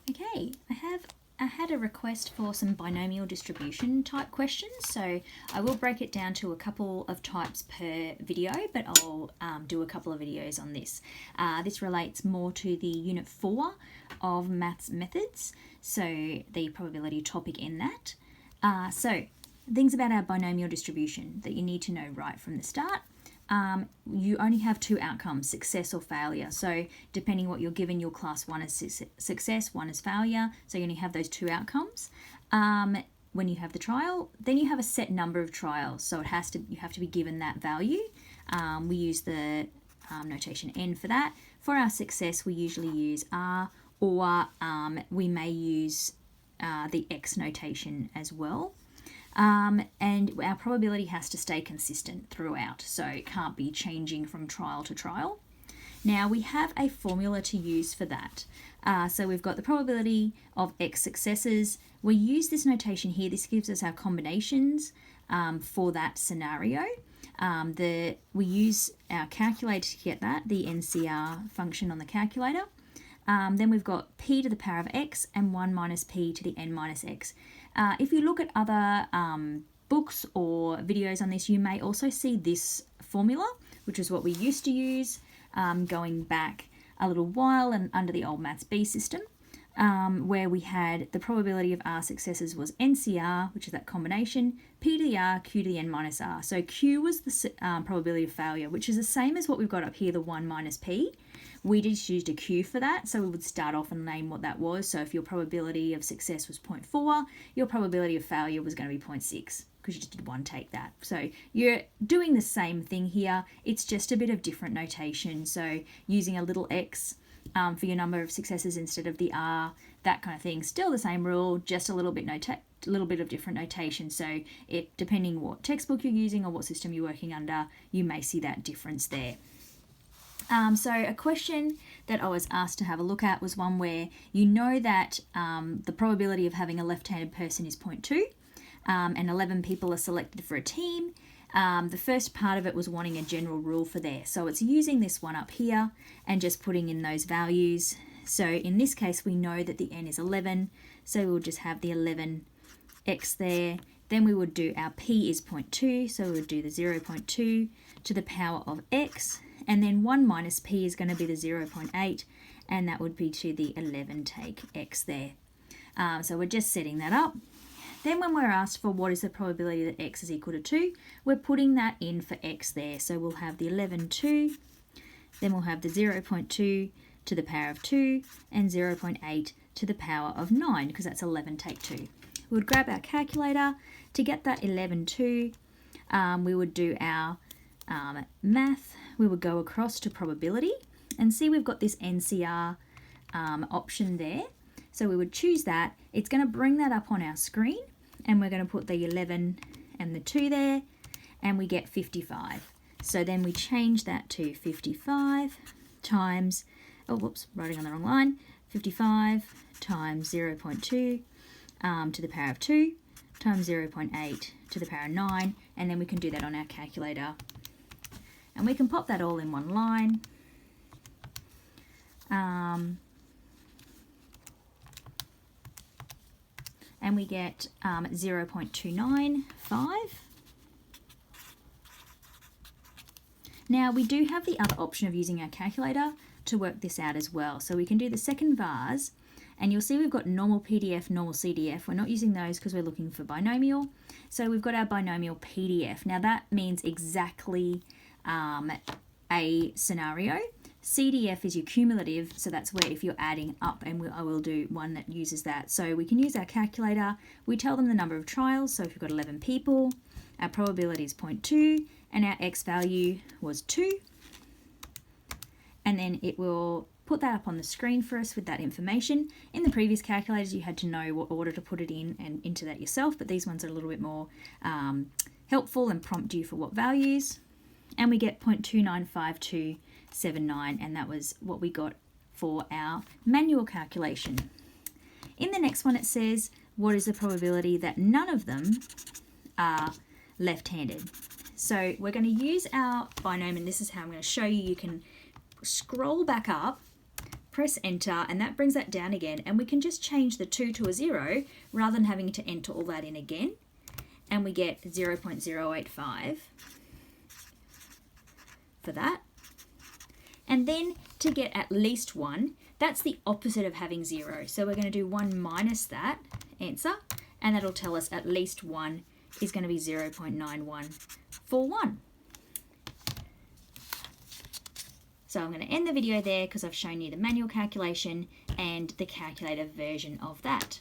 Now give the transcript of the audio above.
Okay, I had a request for some binomial distribution type questions, so I will break it down to a couple of types per video, but I'll do a couple of videos on this. This relates more to the Unit 4 of Maths Methods, so the probability topic in that. So things about our binomial distribution that you need to know right from the start. You only have two outcomes, success or failure. So depending what you're given, your class, one is success, one is failure. So you only have those two outcomes. When you have the trial, then you have a set number of trials. So you have to be given that value. We use the notation N for that. For our success, we usually use R, or we may use the X notation as well. And our probability has to stay consistent throughout, so it can't be changing from trial to trial. Now we have a formula to use for that. So we've got the probability of X successes. We use this notation here. This gives us our combinations for that scenario. We use our calculator to get that, the NCR function on the calculator. Then we've got p to the power of x and 1 minus p to the n minus x. If you look at other books or videos on this, you may also see this formula, which is what we used to use going back a little while and under the old Maths B system, where we had the probability of R successes was NCR, which is that combination, P to the R, Q to the N minus R. So Q was the probability of failure, which is the same as what we've got up here, the 1 minus P. We just used a Q for that, so we would start off and name what that was. So if your probability of success was 0.4, your probability of failure was going to be 0.6, because you just did one take that. So you're doing the same thing here, it's just a bit of different notation. So using a little x for your number of successes instead of the R, that kind of thing. Still the same rule, just a little bit of different notation. So depending what textbook you're using or what system you're working under, you may see that difference there. So a question that I was asked to have a look at was one where you know that the probability of having a left-handed person is 0.2 and 11 people are selected for a team. The first part of it was wanting a general rule for there. So it's using this one up here and just putting in those values. So in this case, we know that the n is 11. So we'll just have the 11x there. Then we would do our p is 0.2. So we would do the 0.2 to the power of x. And then 1 minus p is going to be the 0.8, and that would be to the 11 take x there. So we're just setting that up. Then when we're asked for what is the probability that x is equal to 2, we're putting that in for x there. So we'll have the 11, 2, then we'll have the 0.2 to the power of 2, and 0.8 to the power of 9, because that's 11 take 2. We would grab our calculator. To get that 11, 2, we would do our math. We would go across to probability and see we've got this NCR option there. So we would choose that. It's going to bring that up on our screen, and we're going to put the 11 and the 2 there, and we get 55. So then we change that to 55 times, writing on the wrong line, 55 times 0.2 to the power of 2 times 0.8 to the power of 9, and then we can do that on our calculator. And we can pop that all in one line. And we get 0.295. Now we do have the other option of using our calculator to work this out as well. So we can do the second vars, and you'll see we've got normal PDF, normal CDF. We're not using those because we're looking for binomial. So we've got our binomial PDF. Now that means exactly a scenario. CDF is your cumulative, so that's where if you're adding up, and I will do one that uses that. So we can use our calculator. We tell them the number of trials. So if you've got 11 people, our probability is 0.2, and our x value was 2. And then it will put that up on the screen for us with that information. In the previous calculators, you had to know what order to put it in and into that yourself, but these ones are a little bit more helpful and prompt you for what values. And we get 0.295279, and that was what we got for our manual calculation. In the next one, it says, what is the probability that none of them are left-handed? So we're going to use our binomial, and this is how I'm going to show you. You can scroll back up, press enter, and that brings that down again, and we can just change the 2 to a 0 rather than having to enter all that in again, and we get 0.085 for that. And then to get at least 1, that's the opposite of having 0. So we're going to do 1 minus that answer, and that'll tell us at least 1 is going to be 0.9141. So I'm going to end the video there because I've shown you the manual calculation and the calculator version of that.